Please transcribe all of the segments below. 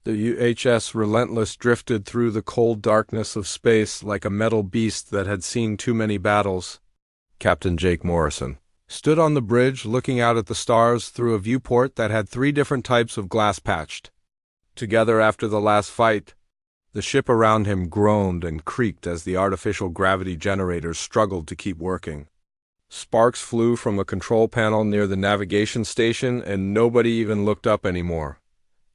The UHS Relentless drifted through the cold darkness of space like a metal beast that had seen too many battles. Captain Jake Morrison stood on the bridge looking out at the stars through a viewport that had 3 different types of glass patched together after the last fight. The ship around him groaned and creaked as the artificial gravity generators struggled to keep working. Sparks flew from a control panel near the navigation station, and nobody even looked up anymore.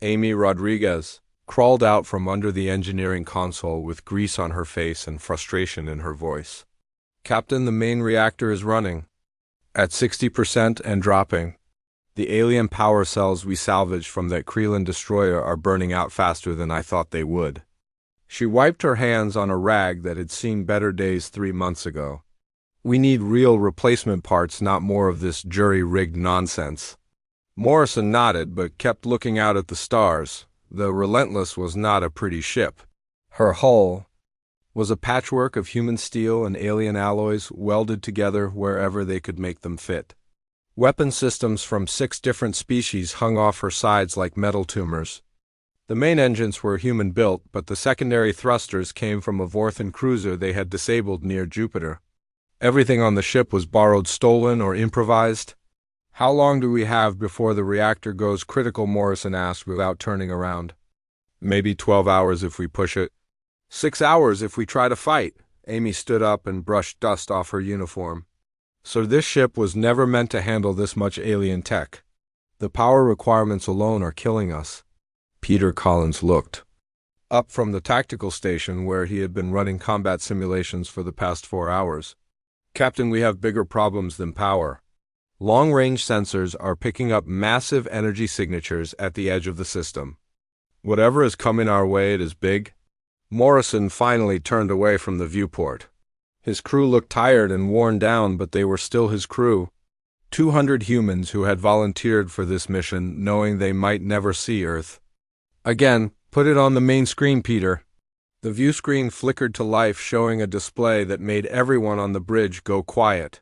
Amy Rodriguez crawled out from under the engineering console with grease on her face and frustration in her voice. "Captain, the main reactor is running at 60% and dropping. The alien power cells we salvaged from that Krelin destroyer are burning out faster than I thought they would." She wiped her hands on a rag that had seen better days 3 months ago. "We need real replacement parts, not more of this jury-rigged nonsense." Morrison nodded but kept looking out at the stars. The Relentless was not a pretty ship. Her hull was a patchwork of human steel and alien alloys welded together wherever they could make them fit. Weapon systems from 6 different species hung off her sides like metal tumors. The main engines were human-built, but the secondary thrusters came from a Vorthan cruiser they had disabled near Jupiter. Everything on the ship was borrowed, stolen, or improvised. "How long do we have before the reactor goes critical?" Morrison asked without turning around. "Maybe 12 hours if we push it." 6 hours if we try to fight." Amy stood up and brushed dust off her uniform. "So this ship was never meant to handle this much alien tech. The power requirements alone are killing us." Peter Collins looked up from the tactical station where he had been running combat simulations for the past 4 hours. "Captain, we have bigger problems than power. Long-range sensors are picking up massive energy signatures at the edge of the system. Whatever is coming our way, it is big." Morrison finally turned away from the viewport. His crew looked tired and worn down, but they were still his crew. 200 humans who had volunteered for this mission, knowing they might never see Earth. "Again, put it on the main screen, Peter." The view screen flickered to life, showing a display that made everyone on the bridge go quiet.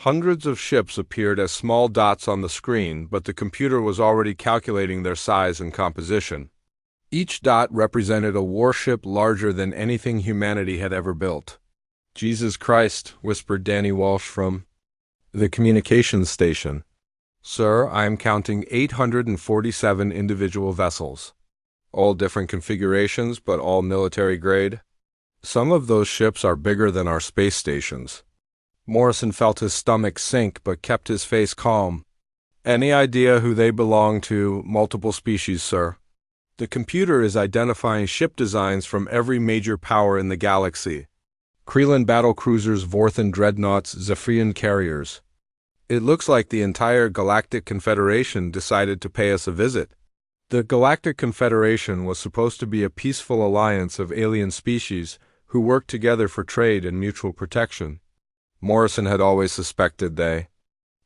Hundreds of ships appeared as small dots on the screen, but the computer was already calculating their size and composition. Each dot represented a warship larger than anything humanity had ever built. "Jesus Christ," whispered Danny Walsh from the communications station. "Sir, I am counting 847 individual vessels. All different configurations, but all military grade. Some of those ships are bigger than our space stations." Morrison felt his stomach sink but kept his face calm. "Any idea who they belong to?" "Multiple species, sir. The computer is identifying ship designs from every major power in the galaxy. Krelin battlecruisers, Vorthan dreadnoughts, Zephyrian carriers. It looks like the entire Galactic Confederation decided to pay us a visit." The Galactic Confederation was supposed to be a peaceful alliance of alien species who worked together for trade and mutual protection. Morrison had always suspected they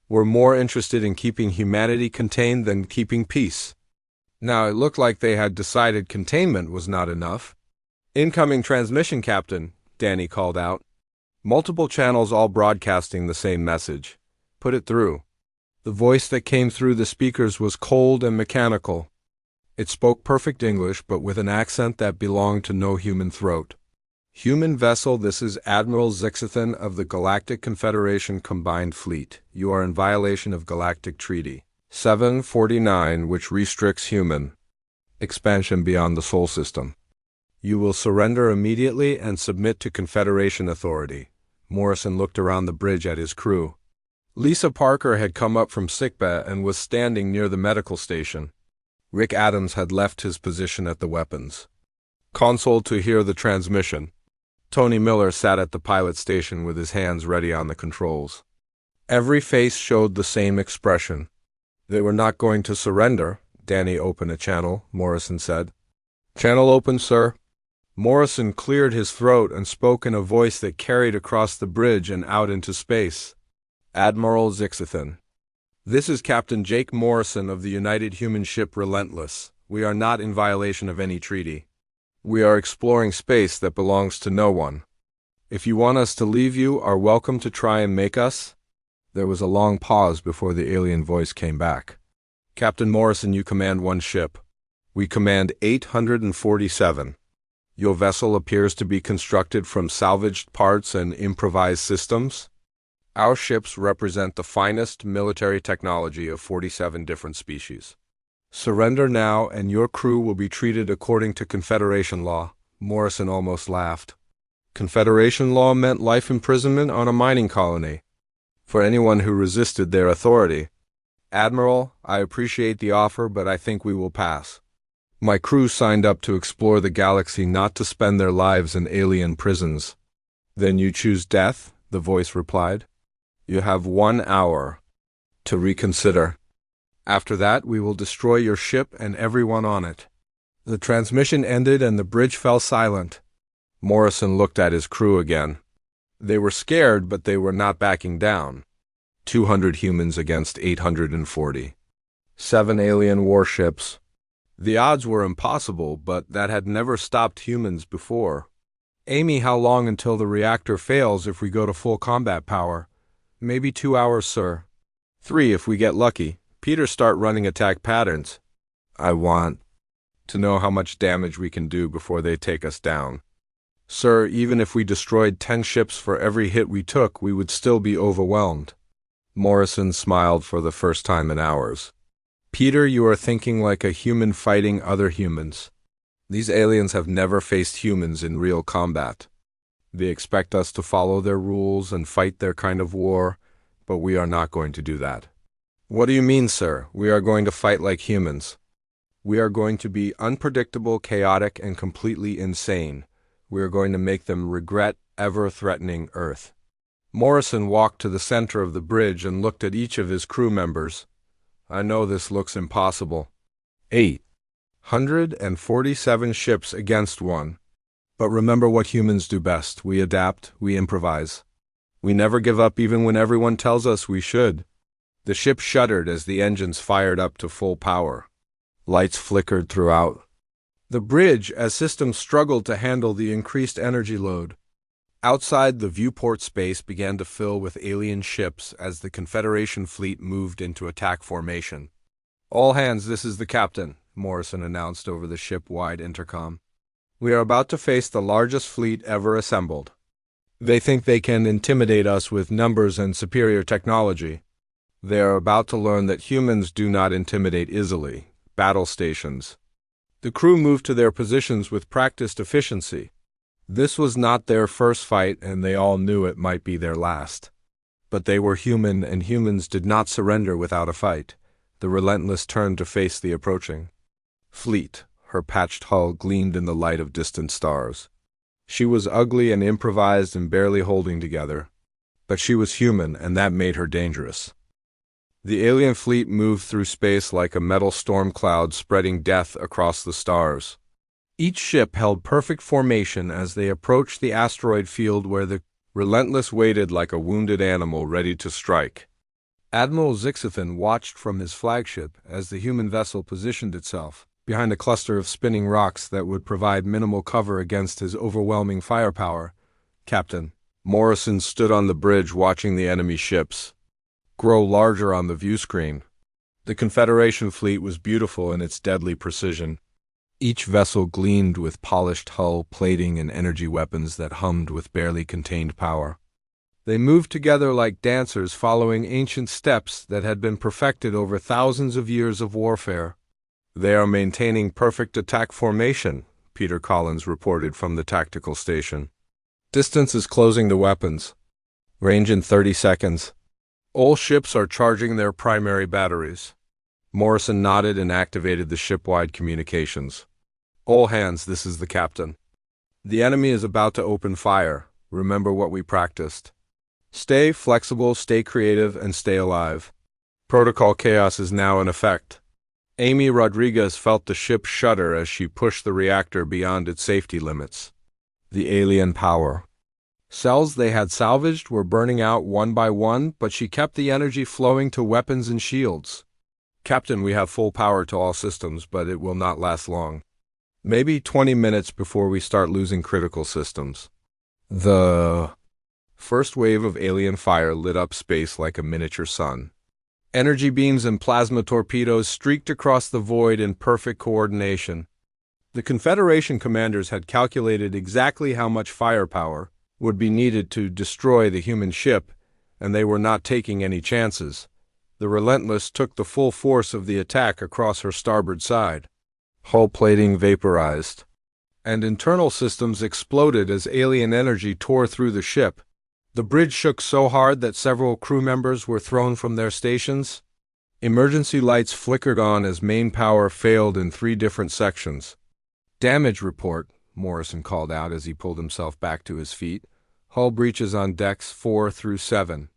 were more interested in keeping humanity contained than keeping peace. Now it looked like they had decided containment was not enough. "Incoming transmission, Captain," Danny called out. Multiple channels all broadcasting the same message. "Put it through." The voice that came through the speakers was cold and mechanical. It spoke perfect English, but with an accent that belonged to no human throat. "Human vessel, this is Admiral Zixithan of the Galactic Confederation Combined Fleet. You are in violation of Galactic Treaty 749, which restricts human expansion beyond the Sol system. You will surrender immediately and submit to Confederation authority." Morrison looked around the bridge at his crew. Lisa Parker had come up from sickbay and was standing near the medical station. Rick Adams had left his position at the weapons console to hear the transmission. Tony Miller sat at the pilot station with his hands ready on the controls. Every face showed the same expression. "They were not going to surrender." "Danny, open a channel," Morrison said. "Channel open, sir." Morrison cleared his throat and spoke in a voice that carried across the bridge and out into space. "Admiral Zixithan. This is Captain Jake Morrison of the United Human Ship Relentless. We are not in violation of any treaty. We are exploring space that belongs to no one. If you want us to leave, you are welcome to try and make us." There was a long pause before the alien voice came back. "Captain Morrison, you command one ship. We command 847. Your vessel appears to be constructed from salvaged parts and improvised systems. Our ships represent the finest military technology of 47 different species. Surrender now, and your crew will be treated according to Confederation law. Morrison almost laughed. Confederation law meant life imprisonment on a mining colony for anyone who resisted their authority. Admiral, I appreciate the offer, but I think we will pass. My crew signed up to explore the galaxy, not to spend their lives in alien prisons. Then you choose death, the voice replied. You have 1 hour to reconsider. After that, we will destroy your ship and everyone on it. The transmission ended and the bridge fell silent. Morrison looked at his crew again. They were scared, but they were not backing down. 200 humans against 840. 7 alien warships. The odds were impossible, but that had never stopped humans before. Amy, how long until the reactor fails if we go to full combat power? Maybe 2 hours, sir. 3 if we get lucky. Peter, start running attack patterns. I want to know how much damage we can do before they take us down. Sir, even if we destroyed 10 ships for every hit we took, we would still be overwhelmed. Morrison smiled for the first time in hours. Peter, you are thinking like a human fighting other humans. These aliens have never faced humans in real combat. They expect us to follow their rules and fight their kind of war, but we are not going to do that. What do you mean, sir? We are going to fight like humans. We are going to be unpredictable, chaotic, and completely insane. We are going to make them regret ever threatening Earth. Morrison walked to the center of the bridge and looked at each of his crew members. I know this looks impossible. 847 ships against 1. But remember what humans do best. We adapt, we improvise. We never give up even when everyone tells us we should. The ship shuddered as the engines fired up to full power. Lights flickered throughout the bridge as systems struggled to handle the increased energy load. Outside, the viewport space began to fill with alien ships as the Confederation fleet moved into attack formation. All hands, this is the captain, Morrison announced over the ship-wide intercom. We are about to face the largest fleet ever assembled. They think they can intimidate us with numbers and superior technology. They are about to learn that humans do not intimidate easily. Battle stations. The crew moved to their positions with practiced efficiency. This was not their first fight, and they all knew it might be their last. But they were human, and humans did not surrender without a fight. The Relentless turned to face the approaching fleet. Her patched hull gleamed in the light of distant stars. She was ugly and improvised and barely holding together. But she was human, and that made her dangerous. The alien fleet moved through space like a metal storm cloud, spreading death across the stars. Each ship held perfect formation as they approached the asteroid field where the Relentless waited like a wounded animal ready to strike. Admiral Zixathan watched from his flagship as the human vessel positioned itself behind a cluster of spinning rocks that would provide minimal cover against his overwhelming firepower. Captain Morrison stood on the bridge watching the enemy ships grow larger on the view screen. The Confederation fleet was beautiful in its deadly precision. Each vessel gleamed with polished hull, plating, and energy weapons that hummed with barely contained power. They moved together like dancers following ancient steps that had been perfected over thousands of years of warfare. They are maintaining perfect attack formation, Peter Collins reported from the tactical station. Distance is closing the weapons. Range in 30 seconds. All ships are charging their primary batteries. Morrison nodded and activated the ship-wide communications. All hands, this is the captain. The enemy is about to open fire. Remember what we practiced. Stay flexible, stay creative, and stay alive. Protocol chaos is now in effect. Amy Rodriguez felt the ship shudder as she pushed the reactor beyond its safety limits. The alien power. Cells they had salvaged were burning out one by one, but she kept the energy flowing to weapons and shields. Captain, we have full power to all systems, but it will not last long. Maybe 20 minutes before we start losing critical systems. The first wave of alien fire lit up space like a miniature sun. Energy beams and plasma torpedoes streaked across the void in perfect coordination. The Confederation commanders had calculated exactly how much firepower would be needed to destroy the human ship, and they were not taking any chances. The Relentless took the full force of the attack across her starboard side. Hull plating vaporized, and internal systems exploded as alien energy tore through the ship. The bridge shook so hard that several crew members were thrown from their stations. Emergency lights flickered on as main power failed in 3 different sections. "Damage report," Morrison called out as he pulled himself back to his feet. "Hull breaches on decks 4 through 7.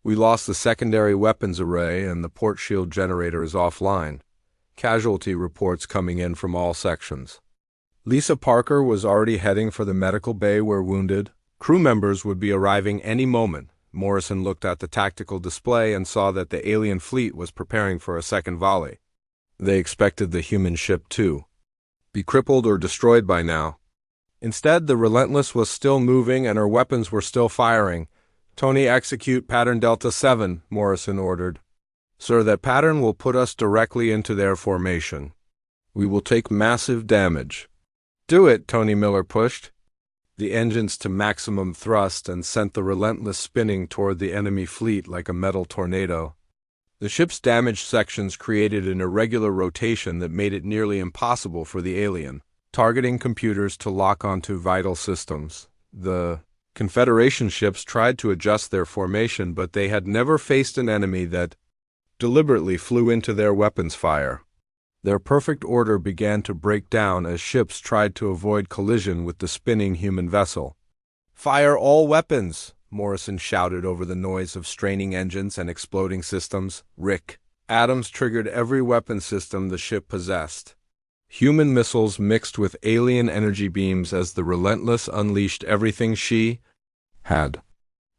We lost the secondary weapons array and the port shield generator is offline. Casualty reports coming in from all sections." Lisa Parker was already heading for the medical bay where wounded crew members would be arriving any moment. Morrison looked at the tactical display and saw that the alien fleet was preparing for a second volley. They expected the human ship to be crippled or destroyed by now. Instead, the Relentless was still moving and her weapons were still firing. "Tony, execute pattern Delta 7, Morrison ordered. "Sir, that pattern will put us directly into their formation. We will take massive damage." "Do it," Tony Miller pushed the engines to maximum thrust and sent the Relentless spinning toward the enemy fleet like a metal tornado. The ship's damaged sections created an irregular rotation that made it nearly impossible for the alien targeting computers to lock onto vital systems. The Confederation ships tried to adjust their formation, but they had never faced an enemy that deliberately flew into their weapons fire. Their perfect order began to break down as ships tried to avoid collision with the spinning human vessel. "Fire all weapons!" Morrison shouted over the noise of straining engines and exploding systems. Rick Adams triggered every weapon system the ship possessed. Human missiles mixed with alien energy beams as the Relentless unleashed everything she had.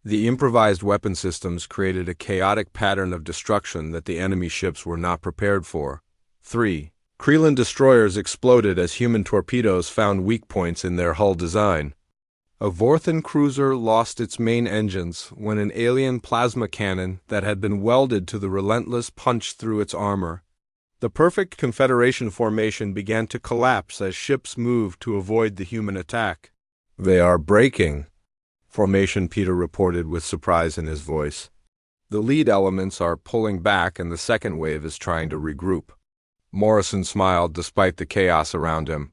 The improvised weapon systems created a chaotic pattern of destruction that the enemy ships were not prepared for. 3. Kreelan destroyers exploded as human torpedoes found weak points in their hull design. A Vorthan cruiser lost its main engines when an alien plasma cannon that had been welded to the Relentless punched through its armor. The perfect Confederation formation began to collapse as ships moved to avoid the human attack. "They are breaking," Formation Peter reported with surprise in his voice. "The lead elements are pulling back and the second wave is trying to regroup." Morrison smiled despite the chaos around him.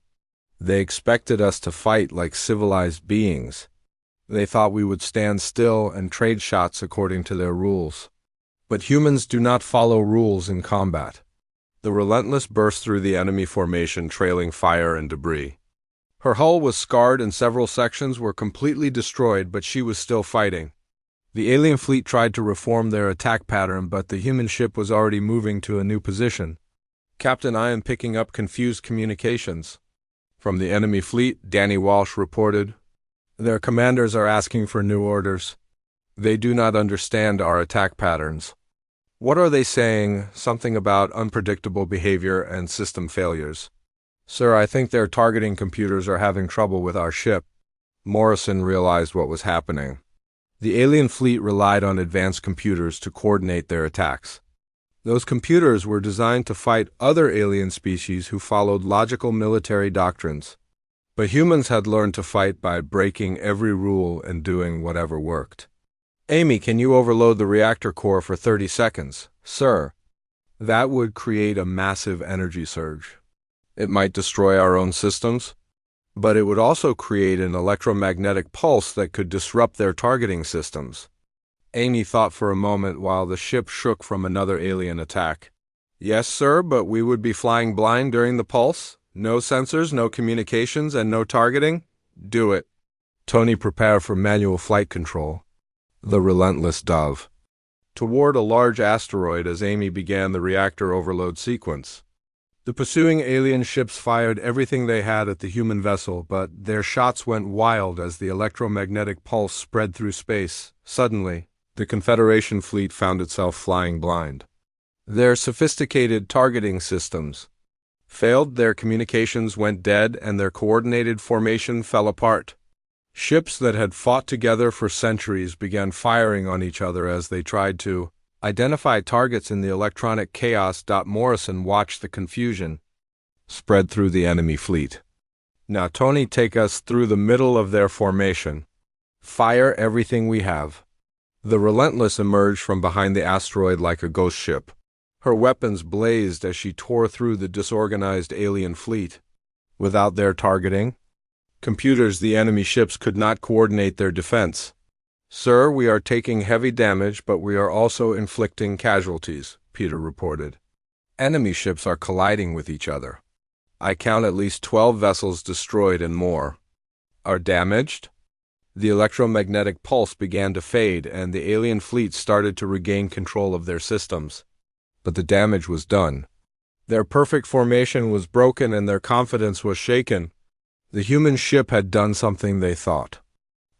"They expected us to fight like civilized beings. They thought we would stand still and trade shots according to their rules. But humans do not follow rules in combat." The Relentless burst through the enemy formation, trailing fire and debris. Her hull was scarred and several sections were completely destroyed, but she was still fighting. The alien fleet tried to reform their attack pattern, but the human ship was already moving to a new position. "Captain, I am picking up confused communications." From the enemy fleet, Danny Walsh reported, "Their commanders are asking for new orders. They do not understand our attack patterns." "What are they saying? Something about unpredictable behavior and system failures." "Sir, I think their targeting computers are having trouble with our ship." Morrison realized what was happening. The alien fleet relied on advanced computers to coordinate their attacks. Those computers were designed to fight other alien species who followed logical military doctrines. But humans had learned to fight by breaking every rule and doing whatever worked. "Amy, can you overload the reactor core for 30 seconds? "Sir." "That would create a massive energy surge. It might destroy our own systems, but it would also create an electromagnetic pulse that could disrupt their targeting systems." Amy thought for a moment while the ship shook from another alien attack. "Yes, sir, but we would be flying blind during the pulse? No sensors, no communications, and no targeting? Do it." Tony prepared for manual flight control. The Relentless dove toward a large asteroid as Amy began the reactor overload sequence. The pursuing alien ships fired everything they had at the human vessel, but their shots went wild as the electromagnetic pulse spread through space. Suddenly, the Confederation fleet found itself flying blind. Their sophisticated targeting systems failed, their communications went dead, and their coordinated formation fell apart. Ships that had fought together for centuries began firing on each other as they tried to Identify targets in the electronic chaos. Morrison watched the confusion spread through the enemy fleet. Now, Tony, take us through the middle of their formation. Fire everything we have. The Relentless emerged from behind the asteroid like a ghost ship. Her weapons blazed as she tore through the disorganized alien fleet. Without their targeting, computers, the enemy ships could not coordinate their defense. Sir, we are taking heavy damage, but we are also inflicting casualties, Peter reported. Enemy ships are colliding with each other. I count at least 12 vessels destroyed and more. Are damaged? The electromagnetic pulse began to fade, and the alien fleet started to regain control of their systems. But the damage was done. Their perfect formation was broken and their confidence was shaken. The human ship had done something they thought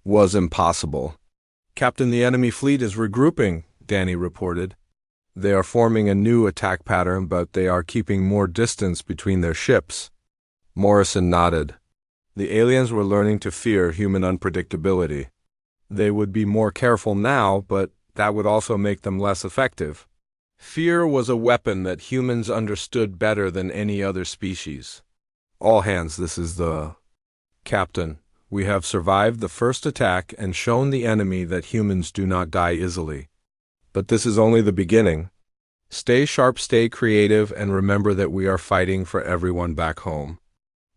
was impossible. Captain, the enemy fleet is regrouping, Danny reported. They are forming a new attack pattern, but they are keeping more distance between their ships. Morrison nodded. The aliens were learning to fear human unpredictability. They would be more careful now, but that would also make them less effective. Fear was a weapon that humans understood better than any other species. All hands, this is the Captain. We have survived the first attack and shown the enemy that humans do not die easily. But this is only the beginning. Stay sharp, stay creative, and remember that we are fighting for everyone back home.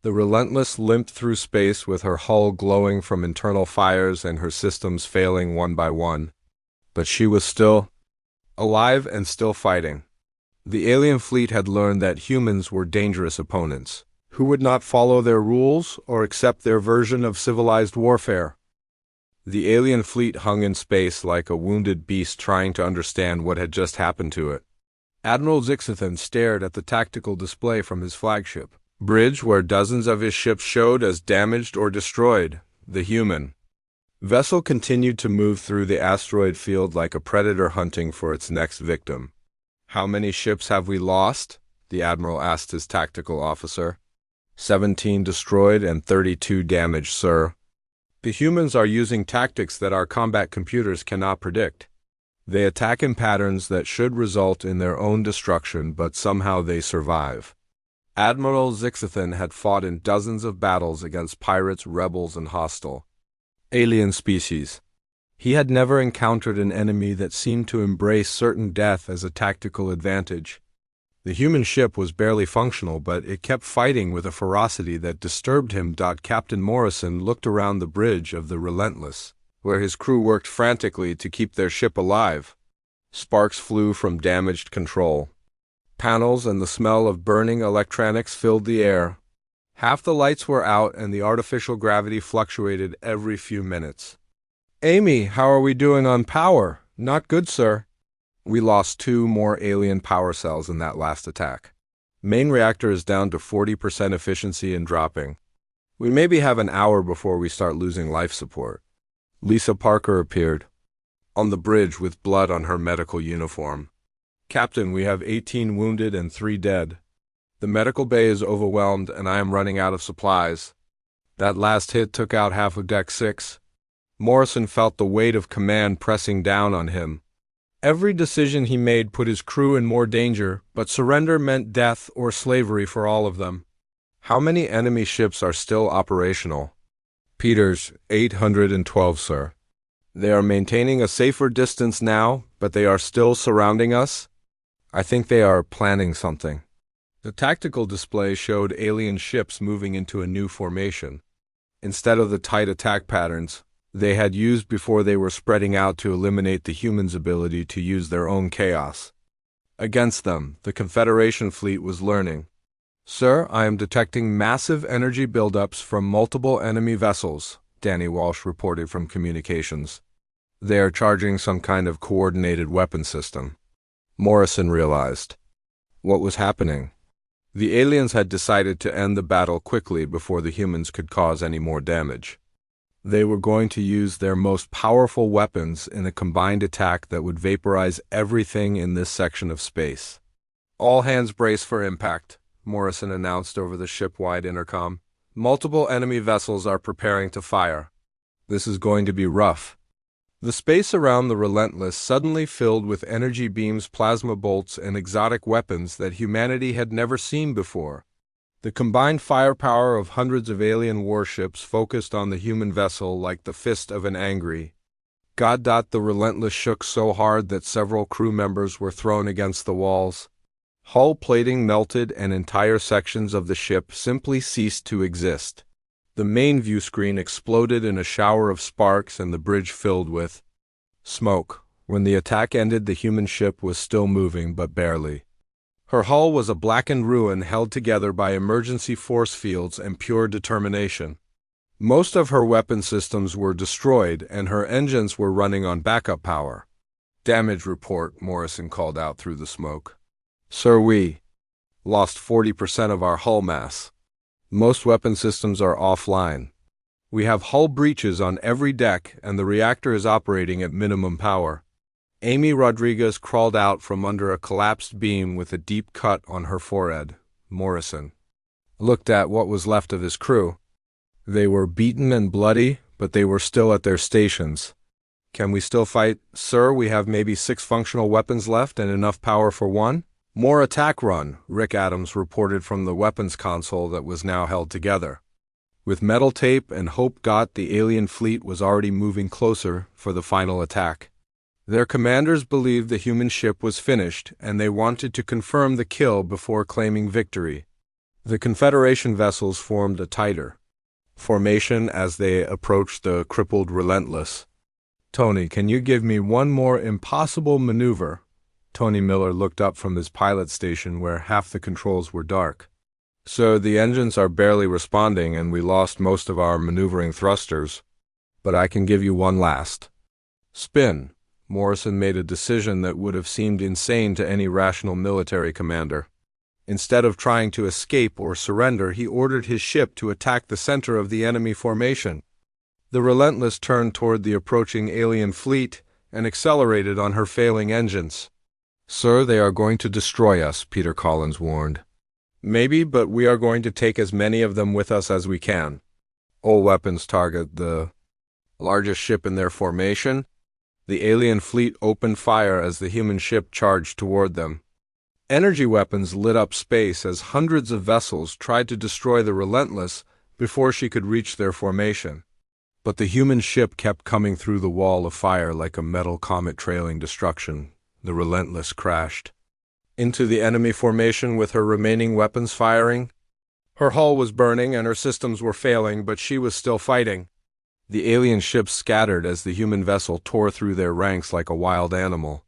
The Relentless limped through space with her hull glowing from internal fires and her systems failing one by one. But she was still alive and still fighting. The alien fleet had learned that humans were dangerous opponents, who would not follow their rules or accept their version of civilized warfare. The alien fleet hung in space like a wounded beast trying to understand what had just happened to it. Admiral Zixathan stared at the tactical display from his flagship bridge where dozens of his ships showed as damaged or destroyed. The human vessel continued to move through the asteroid field like a predator hunting for its next victim. How many ships have we lost? The admiral asked his tactical officer. 17 destroyed and 32 damaged, sir. The humans are using tactics that our combat computers cannot predict. They attack in patterns that should result in their own destruction, but somehow they survive. Admiral Zixathan had fought in dozens of battles against pirates, rebels, and hostile alien species. He had never encountered an enemy that seemed to embrace certain death as a tactical advantage. The human ship was barely functional, but it kept fighting with a ferocity that disturbed him. Captain Morrison looked around the bridge of the Relentless, where his crew worked frantically to keep their ship alive. Sparks flew from damaged control panels, and the smell of burning electronics filled the air. Half the lights were out, and the artificial gravity fluctuated every few minutes. Amy, how are we doing on power? Not good, sir. We lost 2 more alien power cells in that last attack. Main reactor is down to 40% efficiency and dropping. We maybe have an hour before we start losing life support. Lisa Parker appeared on the bridge with blood on her medical uniform. Captain, we have 18 wounded and 3 dead. The medical bay is overwhelmed and I am running out of supplies. That last hit took out half of Deck 6. Morrison felt the weight of command pressing down on him. Every decision he made put his crew in more danger, but surrender meant death or slavery for all of them. How many enemy ships are still operational? Peters, 812, sir. They are maintaining a safer distance now, but they are still surrounding us. I think they are planning something. The tactical display showed alien ships moving into a new formation. Instead of the tight attack patterns they had used before, they were spreading out to eliminate the humans' ability to use their own chaos. Against them, the Confederation fleet was learning. Sir, I am detecting massive energy buildups from multiple enemy vessels, Danny Walsh reported from communications. They are charging some kind of coordinated weapon system. Morrison realized what was happening. The aliens had decided to end the battle quickly before the humans could cause any more damage. They were going to use their most powerful weapons in a combined attack that would vaporize everything in this section of space. All hands brace for impact, Morrison announced over the ship-wide intercom. Multiple enemy vessels are preparing to fire. This is going to be rough. The space around the Relentless suddenly filled with energy beams, plasma bolts, and exotic weapons that humanity had never seen before. The combined firepower of hundreds of alien warships focused on the human vessel like the fist of an angry god. The Relentless shook so hard that several crew members were thrown against the walls. Hull plating melted and entire sections of the ship simply ceased to exist. The main view screen exploded in a shower of sparks and the bridge filled with smoke. When the attack ended, the human ship was still moving, but barely. Her hull was a blackened ruin held together by emergency force fields and pure determination. Most of her weapon systems were destroyed, and her engines were running on backup power. "Damage report," Morrison called out through the smoke. "Sir, we lost 40% of our hull mass. Most weapon systems are offline. We have hull breaches on every deck, and the reactor is operating at minimum power." Amy Rodriguez crawled out from under a collapsed beam with a deep cut on her forehead. Morrison looked at what was left of his crew. They were beaten and bloody, but they were still at their stations. "Can we still fight, sir? We have maybe 6 functional weapons left and enough power for 1. More attack run," Rick Adams reported from the weapons console that was now held together. With metal tape and hope, the alien fleet was already moving closer for the final attack. Their commanders believed the human ship was finished, and they wanted to confirm the kill before claiming victory. The Confederation vessels formed a tighter formation as they approached the crippled Relentless. "Tony, can you give me one more impossible maneuver?" Tony Miller looked up from his pilot station where half the controls were dark. "So the engines are barely responding and we lost most of our maneuvering thrusters. But I can give you one last spin." Morrison made a decision that would have seemed insane to any rational military commander. Instead of trying to escape or surrender, he ordered his ship to attack the center of the enemy formation. The Relentless turned toward the approaching alien fleet and accelerated on her failing engines. "Sir, they are going to destroy us," Peter Collins warned. "Maybe, but we are going to take as many of them with us as we can." "All weapons target the largest ship in their formation." The alien fleet opened fire as the human ship charged toward them. Energy weapons lit up space as hundreds of vessels tried to destroy the Relentless before she could reach their formation. But the human ship kept coming through the wall of fire like a metal comet trailing destruction. The Relentless crashed into the enemy formation with her remaining weapons firing. Her hull was burning and her systems were failing, but she was still fighting. The alien ships scattered as the human vessel tore through their ranks like a wild animal.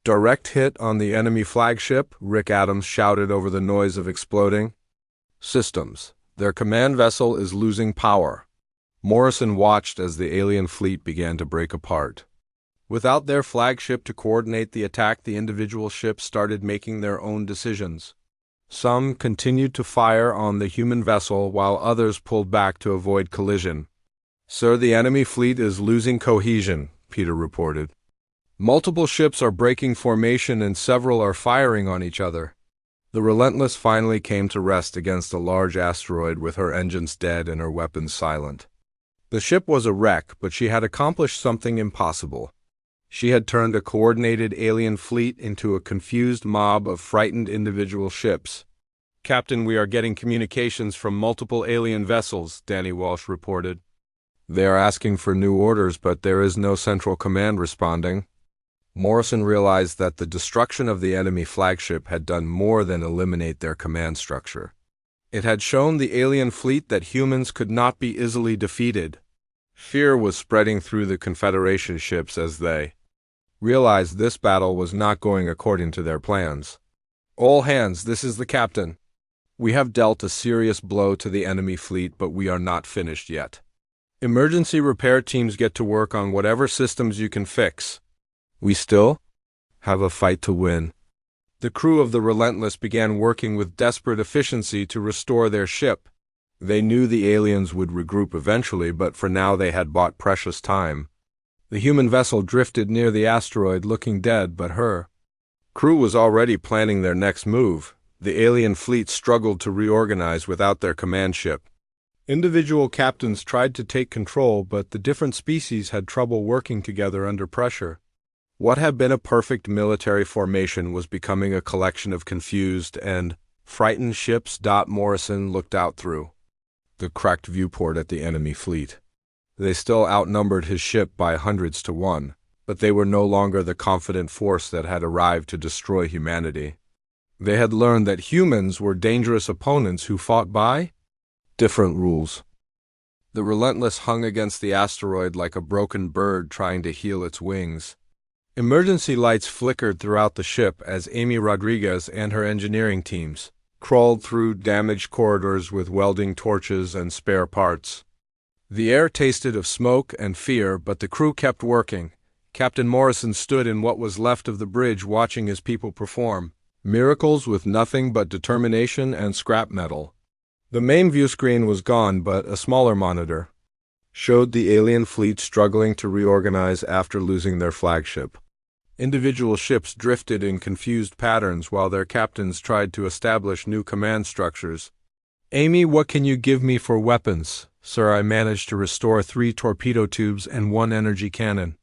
"Direct hit on the enemy flagship," Rick Adams shouted over the noise of exploding systems. "Their command vessel is losing power." Morrison watched as the alien fleet began to break apart. Without their flagship to coordinate the attack, the individual ships started making their own decisions. Some continued to fire on the human vessel while others pulled back to avoid collision. "Sir, the enemy fleet is losing cohesion," Peter reported. "Multiple ships are breaking formation and several are firing on each other." The Relentless finally came to rest against a large asteroid with her engines dead and her weapons silent. The ship was a wreck, but she had accomplished something impossible. She had turned a coordinated alien fleet into a confused mob of frightened individual ships. "Captain, we are getting communications from multiple alien vessels," Danny Walsh reported. "They are asking for new orders, but there is no central command responding." Morrison realized that the destruction of the enemy flagship had done more than eliminate their command structure. It had shown the alien fleet that humans could not be easily defeated. Fear was spreading through the Confederation ships as they realized this battle was not going according to their plans. "All hands, this is the captain. We have dealt a serious blow to the enemy fleet, but we are not finished yet. Emergency repair teams get to work on whatever systems you can fix. We still have a fight to win." The crew of the Relentless began working with desperate efficiency to restore their ship. They knew the aliens would regroup eventually, but for now they had bought precious time. The human vessel drifted near the asteroid, looking dead, but her crew was already planning their next move. The alien fleet struggled to reorganize without their command ship. Individual captains tried to take control, but the different species had trouble working together under pressure. What had been a perfect military formation was becoming a collection of confused and frightened ships. Morrison looked out through the cracked viewport at the enemy fleet. They still outnumbered his ship by hundreds to one, but they were no longer the confident force that had arrived to destroy humanity. They had learned that humans were dangerous opponents who fought by different rules. The Relentless hung against the asteroid like a broken bird trying to heal its wings. Emergency lights flickered throughout the ship as Amy Rodriguez and her engineering teams crawled through damaged corridors with welding torches and spare parts. The air tasted of smoke and fear, but the crew kept working. Captain Morrison stood in what was left of the bridge watching his people perform miracles with nothing but determination and scrap metal. The main view screen was gone, but a smaller monitor showed the alien fleet struggling to reorganize after losing their flagship. Individual ships drifted in confused patterns while their captains tried to establish new command structures. "Amy, what can you give me for weapons?" "Sir, I managed to restore 3 torpedo tubes and 1 energy cannon.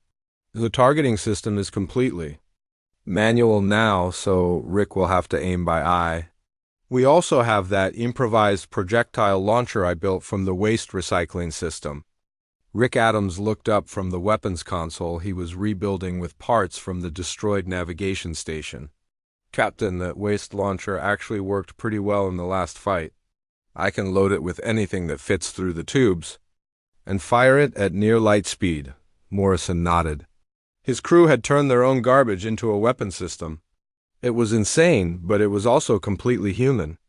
The targeting system is completely manual now, so Rick will have to aim by eye. We also have that improvised projectile launcher I built from the waste recycling system." Rick Adams looked up from the weapons console he was rebuilding with parts from the destroyed navigation station. "Captain, that waste launcher actually worked pretty well in the last fight. I can load it with anything that fits through the tubes and fire it at near light speed." Morrison nodded. His crew had turned their own garbage into a weapon system. It was insane, but it was also completely human.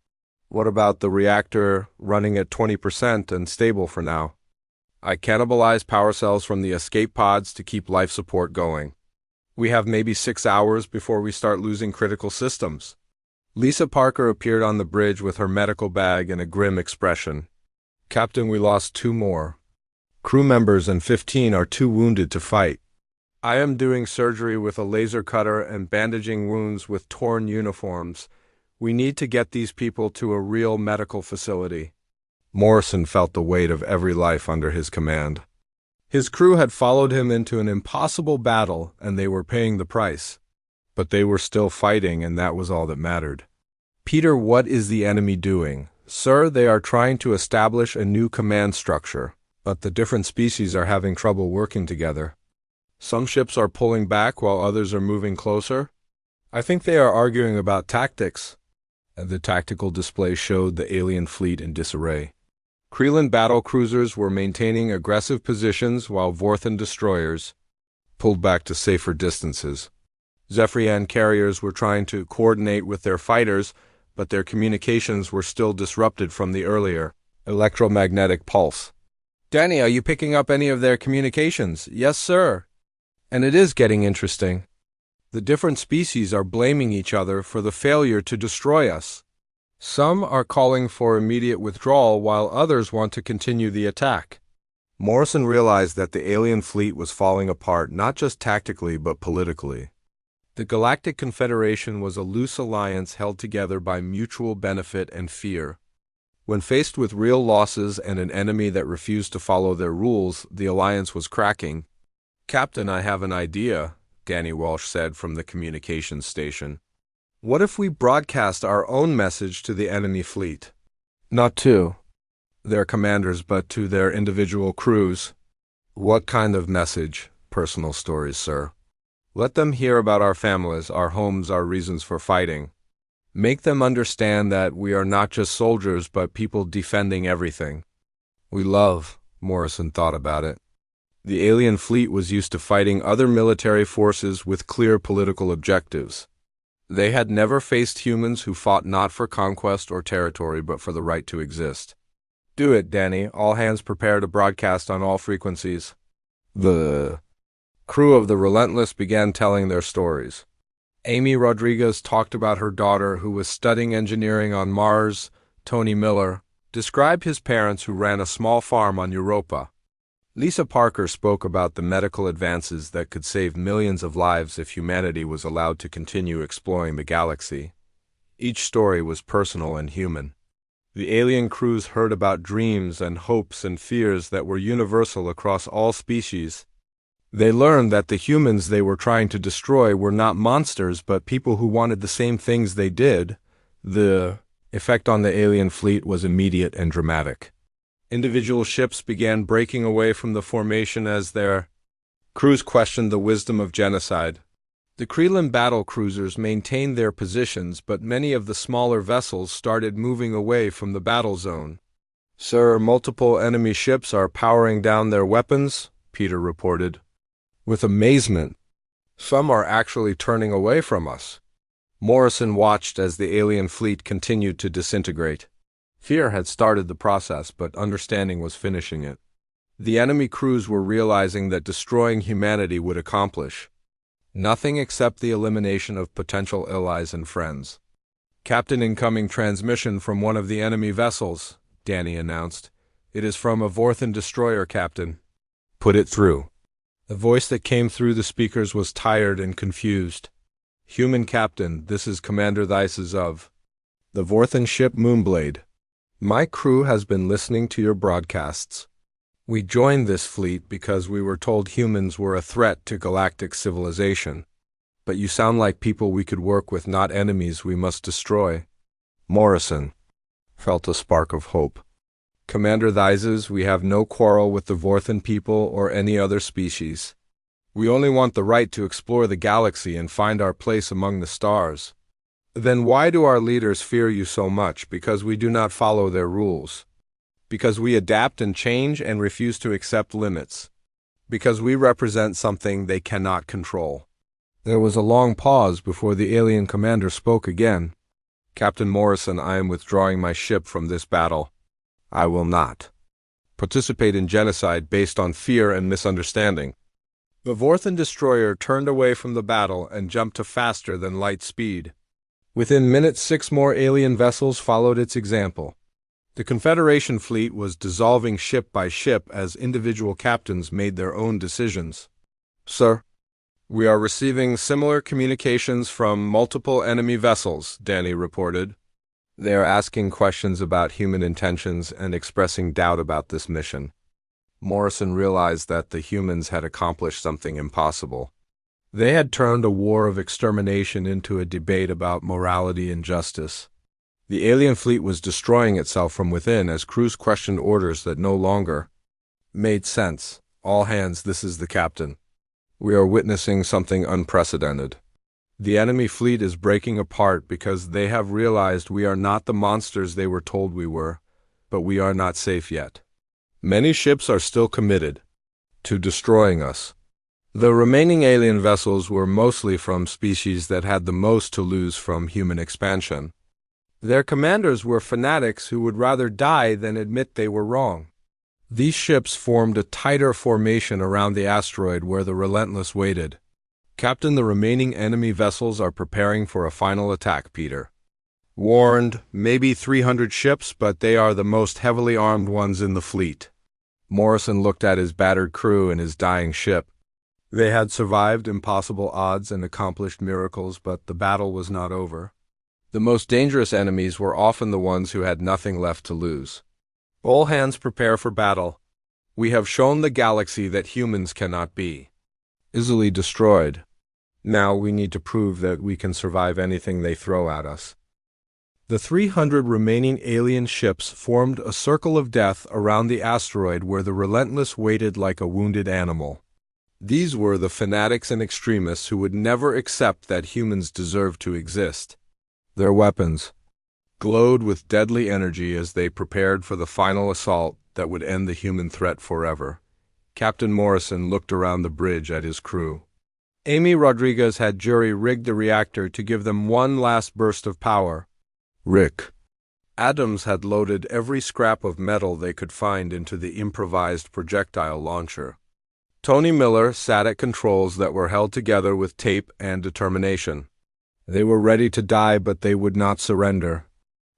"What about the reactor running at 20% and stable for now?" "I cannibalized power cells from the escape pods to keep life support going. We have maybe 6 hours before we start losing critical systems." Lisa Parker appeared on the bridge with her medical bag and a grim expression. "Captain, we lost 2 more crew members and 15 are too wounded to fight. I am doing surgery with a laser cutter and bandaging wounds with torn uniforms. We need to get these people to a real medical facility." Morrison felt the weight of every life under his command. His crew had followed him into an impossible battle, and they were paying the price. But they were still fighting, and that was all that mattered. "Peter, what is the enemy doing?" "Sir, they are trying to establish a new command structure, but the different species are having trouble working together. Some ships are pulling back while others are moving closer. I think they are arguing about tactics." The tactical display showed the alien fleet in disarray. Kreelan battle cruisers were maintaining aggressive positions while Vorthan destroyers pulled back to safer distances. Zephyrian carriers were trying to coordinate with their fighters, but their communications were still disrupted from the earlier electromagnetic pulse. "Danny, are you picking up any of their communications?" "Yes, sir. And it is getting interesting. The different species are blaming each other for the failure to destroy us. Some are calling for immediate withdrawal while others want to continue the attack." Morrison realized that the alien fleet was falling apart not just tactically but politically. The Galactic Confederation was a loose alliance held together by mutual benefit and fear. When faced with real losses and an enemy that refused to follow their rules, the alliance was cracking. "Captain, I have an idea," Danny Walsh said from the communications station. "What if we broadcast our own message to the enemy fleet? Not to their commanders, but to their individual crews." "What kind of message?" "Personal stories, sir. Let them hear about our families, our homes, our reasons for fighting. Make them understand that we are not just soldiers, but people defending everything we love." Morrison thought about it. The alien fleet was used to fighting other military forces with clear political objectives. They had never faced humans who fought not for conquest or territory, but for the right to exist. "Do it, Danny. All hands prepare to broadcast on all frequencies." The crew of the Relentless began telling their stories. Amy Rodriguez talked about her daughter who was studying engineering on Mars. Tony Miller described his parents who ran a small farm on Europa. Lisa Parker spoke about the medical advances that could save millions of lives if humanity was allowed to continue exploring the galaxy. Each story was personal and human. The alien crews heard about dreams and hopes and fears that were universal across all species. They learned that the humans they were trying to destroy were not monsters but people who wanted the same things they did. The effect on the alien fleet was immediate and dramatic. Individual ships began breaking away from the formation as their crews questioned the wisdom of genocide. The Krelin battle cruisers maintained their positions, but many of the smaller vessels started moving away from the battle zone. "Sir, multiple enemy ships are powering down their weapons," Peter reported. With amazement, "Some are actually turning away from us." Morrison watched as the alien fleet continued to disintegrate. Fear had started the process, but understanding was finishing it. The enemy crews were realizing that destroying humanity would accomplish nothing except the elimination of potential allies and friends. "Captain, incoming transmission from one of the enemy vessels," Danny announced. "It is from a Vorthan destroyer, Captain." "Put it through." The voice that came through the speakers was tired and confused. "Human Captain, this is Commander Thices of the Vorthan ship Moonblade. My crew has been listening to your broadcasts. We joined this fleet because we were told humans were a threat to galactic civilization. But you sound like people we could work with, not enemies we must destroy." Morrison felt a spark of hope. "Commander Thices, we have no quarrel with the Vorthan people or any other species. We only want the right to explore the galaxy and find our place among the stars." "Then why do our leaders fear you so much? Because we do not follow their rules. Because we adapt and change and refuse to accept limits. Because we represent something they cannot control." There was a long pause before the alien commander spoke again. "Captain Morrison, I am withdrawing my ship from this battle. I will not participate in genocide based on fear and misunderstanding." The Vorthan destroyer turned away from the battle and jumped to faster than light speed. Within minutes, 6 more alien vessels followed its example. The Confederation fleet was dissolving ship by ship as individual captains made their own decisions. "Sir, we are receiving similar communications from multiple enemy vessels," Danny reported. "They are asking questions about human intentions and expressing doubt about this mission." Morrison realized that the humans had accomplished something impossible. They had turned a war of extermination into a debate about morality and justice. The alien fleet was destroying itself from within as crews questioned orders that no longer made sense. "All hands, this is the captain. We are witnessing something unprecedented. The enemy fleet is breaking apart because they have realized we are not the monsters they were told we were, but we are not safe yet. Many ships are still committed to destroying us." The remaining alien vessels were mostly from species that had the most to lose from human expansion. Their commanders were fanatics who would rather die than admit they were wrong. These ships formed a tighter formation around the asteroid where the Relentless waited. "Captain, the remaining enemy vessels are preparing for a final attack," Peter warned. "Maybe 300 ships, but they are the most heavily armed ones in the fleet." Morrison looked at his battered crew and his dying ship. They had survived impossible odds and accomplished miracles, but the battle was not over. The most dangerous enemies were often the ones who had nothing left to lose. "All hands prepare for battle. We have shown the galaxy that humans cannot be easily destroyed. Now we need to prove that we can survive anything they throw at us." The 300 remaining alien ships formed a circle of death around the asteroid where the Relentless waited like a wounded animal. These were the fanatics and extremists who would never accept that humans deserved to exist. Their weapons glowed with deadly energy as they prepared for the final assault that would end the human threat forever. Captain Morrison looked around the bridge at his crew. Amy Rodriguez had jury-rigged the reactor to give them one last burst of power. Rick Adams had loaded every scrap of metal they could find into the improvised projectile launcher. Tony Miller sat at controls that were held together with tape and determination. They were ready to die, but they would not surrender.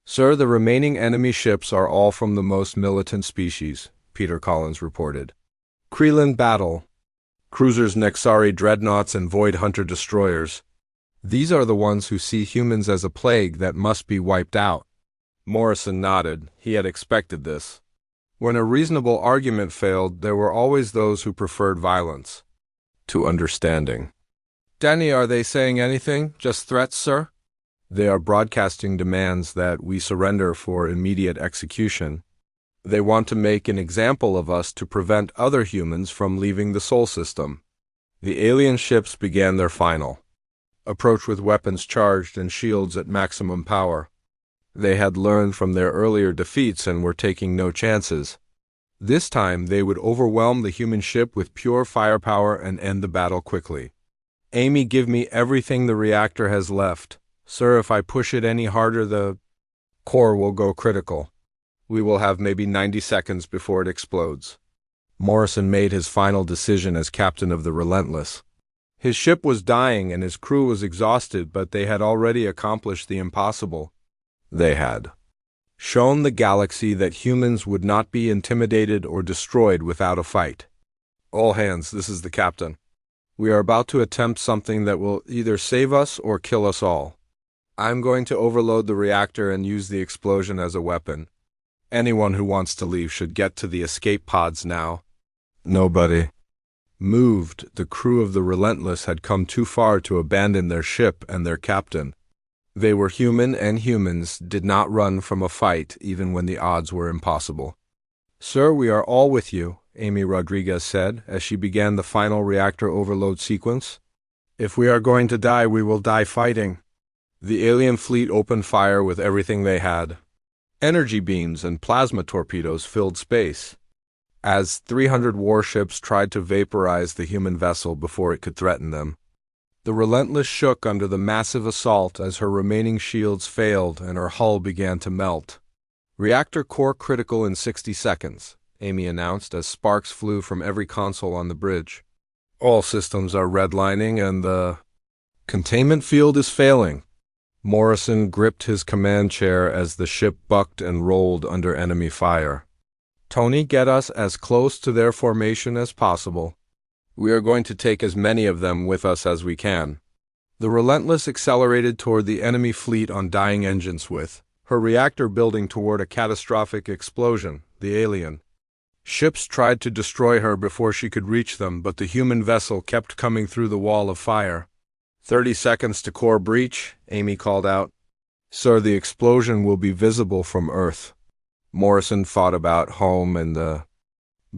"Sir, the remaining enemy ships are all from the most militant species," Peter Collins reported. "Krelin battle cruisers, Nexari dreadnoughts, and Void Hunter destroyers. These are the ones who see humans as a plague that must be wiped out." Morrison nodded. He had expected this. When a reasonable argument failed, there were always those who preferred violence to understanding. "Danny, are they saying anything? Just threats, sir?" "They are broadcasting demands that we surrender for immediate execution. They want to make an example of us to prevent other humans from leaving the Sol system." The alien ships began their final approach with weapons charged and shields at maximum power. They had learned from their earlier defeats and were taking no chances. This time they would overwhelm the human ship with pure firepower and end the battle quickly. "Amy, give me everything the reactor has left. Sir, if I push it any harder, the core will go critical. We will have maybe 90 seconds before it explodes." Morrison made his final decision as captain of the Relentless. His ship was dying and his crew was exhausted, but they had already accomplished the impossible. They had shown the galaxy that humans would not be intimidated or destroyed without a fight. "All hands, this is the captain. We are about to attempt something that will either save us or kill us all. I'm going to overload the reactor and use the explosion as a weapon. Anyone who wants to leave should get to the escape pods now." Nobody moved. The crew of the Relentless had come too far to abandon their ship and their captain. They were human, and humans did not run from a fight even when the odds were impossible. "Sir, we are all with you," Amy Rodriguez said as she began the final reactor overload sequence. "If we are going to die, we will die fighting." The alien fleet opened fire with everything they had. Energy beams and plasma torpedoes filled space, as 300 warships tried to vaporize the human vessel before it could threaten them. The Relentless shook under the massive assault as her remaining shields failed and her hull began to melt. "Reactor core critical in 60 seconds, Amy announced as sparks flew from every console on the bridge. "All systems are redlining and the containment field is failing." Morrison gripped his command chair as the ship bucked and rolled under enemy fire. "Tony, get us as close to their formation as possible. We are going to take as many of them with us as we can." The Relentless accelerated toward the enemy fleet on dying engines with her reactor building toward a catastrophic explosion. The alien ships tried to destroy her before she could reach them, but the human vessel kept coming through the wall of fire. 30 seconds to core breach, Amy called out. "Sir, the explosion will be visible from Earth." Morrison thought about home and the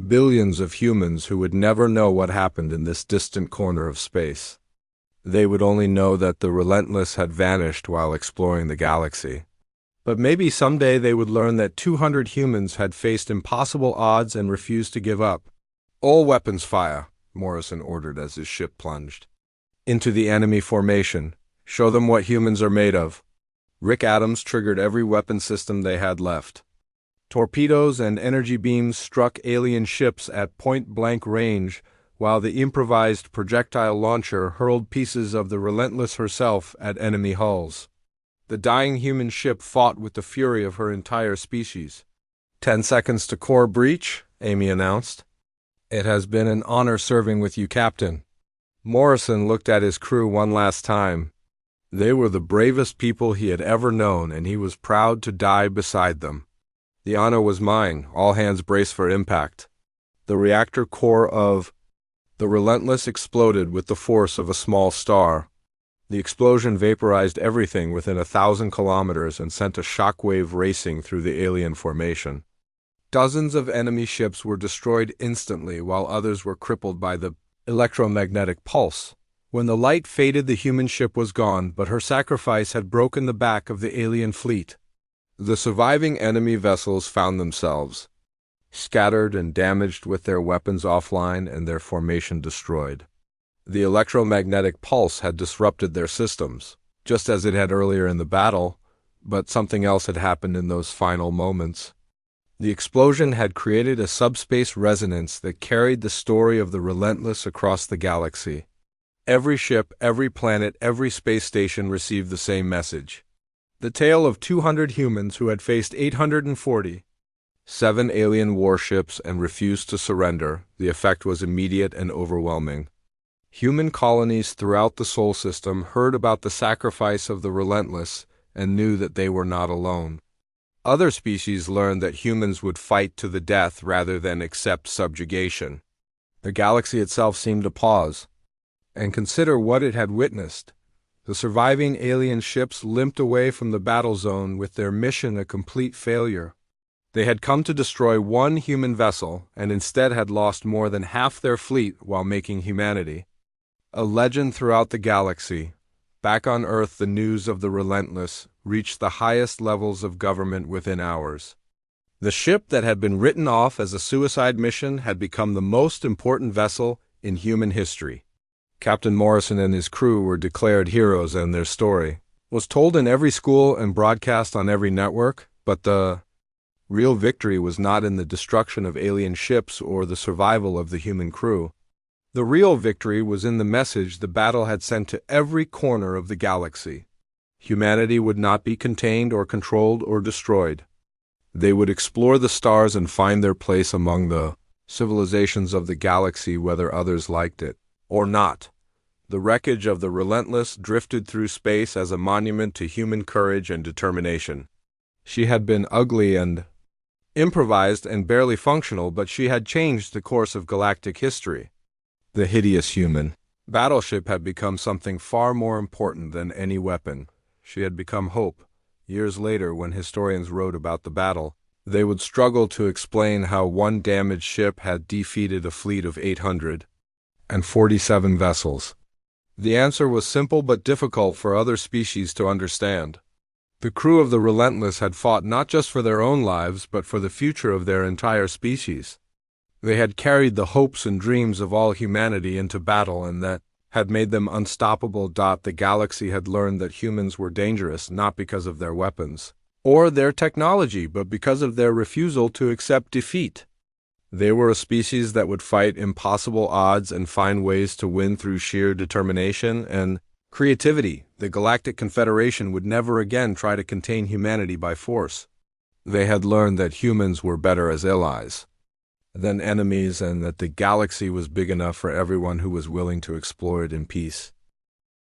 billions of humans who would never know what happened in this distant corner of space. They would only know that the Relentless had vanished while exploring the galaxy. But maybe someday they would learn that 200 humans had faced impossible odds and refused to give up. "All weapons fire," Morrison ordered as his ship plunged into the enemy formation. "Show them what humans are made of." Rick Adams triggered every weapon system they had left. Torpedoes and energy beams struck alien ships at point-blank range, while the improvised projectile launcher hurled pieces of the Relentless herself at enemy hulls. The dying human ship fought with the fury of her entire species. 10 seconds to core breach, Amy announced. "It has been an honor serving with you, Captain." Morrison looked at his crew one last time. They were the bravest people he had ever known, and he was proud to die beside them. "The honor was mine. All hands brace for impact." The reactor core of the Relentless exploded with the force of a small star. The explosion vaporized everything within 1,000 kilometers and sent a shockwave racing through the alien formation. Dozens of enemy ships were destroyed instantly, while others were crippled by the electromagnetic pulse. When the light faded, the human ship was gone, but her sacrifice had broken the back of the alien fleet. The surviving enemy vessels found themselves scattered and damaged, with their weapons offline and their formation destroyed. The electromagnetic pulse had disrupted their systems, just as it had earlier in the battle, but something else had happened in those final moments. The explosion had created a subspace resonance that carried the story of the Relentless across the galaxy. Every ship, every planet, every space station received the same message. The tale of 200 humans who had faced 847 alien warships and refused to surrender. The effect was immediate and overwhelming. Human colonies throughout the Sol system heard about the sacrifice of the Relentless and knew that they were not alone. Other species learned that humans would fight to the death rather than accept subjugation. The galaxy itself seemed to pause and consider what it had witnessed. The surviving alien ships limped away from the battle zone with their mission a complete failure. They had come to destroy one human vessel and instead had lost more than half their fleet while making humanity a legend throughout the galaxy. Back on Earth, the news of the Relentless reached the highest levels of government within hours. The ship that had been written off as a suicide mission had become the most important vessel in human history. Captain Morrison and his crew were declared heroes, and their story was told in every school and broadcast on every network, but the real victory was not in the destruction of alien ships or the survival of the human crew. The real victory was in the message the battle had sent to every corner of the galaxy. Humanity would not be contained or controlled or destroyed. They would explore the stars and find their place among the civilizations of the galaxy, whether others liked it or not. The wreckage of the Relentless drifted through space as a monument to human courage and determination. She had been ugly and improvised and barely functional, but she had changed the course of galactic history. The hideous human battleship had become something far more important than any weapon. She had become hope. Years later, when historians wrote about the battle, they would struggle to explain how one damaged ship had defeated a fleet of 847 vessels. The answer was simple but difficult for other species to understand. The crew of the Relentless had fought not just for their own lives, but for the future of their entire species. They had carried the hopes and dreams of all humanity into battle, and that had made them unstoppable. The galaxy had learned that humans were dangerous not because of their weapons or their technology, but because of their refusal to accept defeat. They were a species that would fight impossible odds and find ways to win through sheer determination and creativity. The Galactic Confederation would never again try to contain humanity by force. They had learned that humans were better as allies than enemies, and that the galaxy was big enough for everyone who was willing to explore it in peace.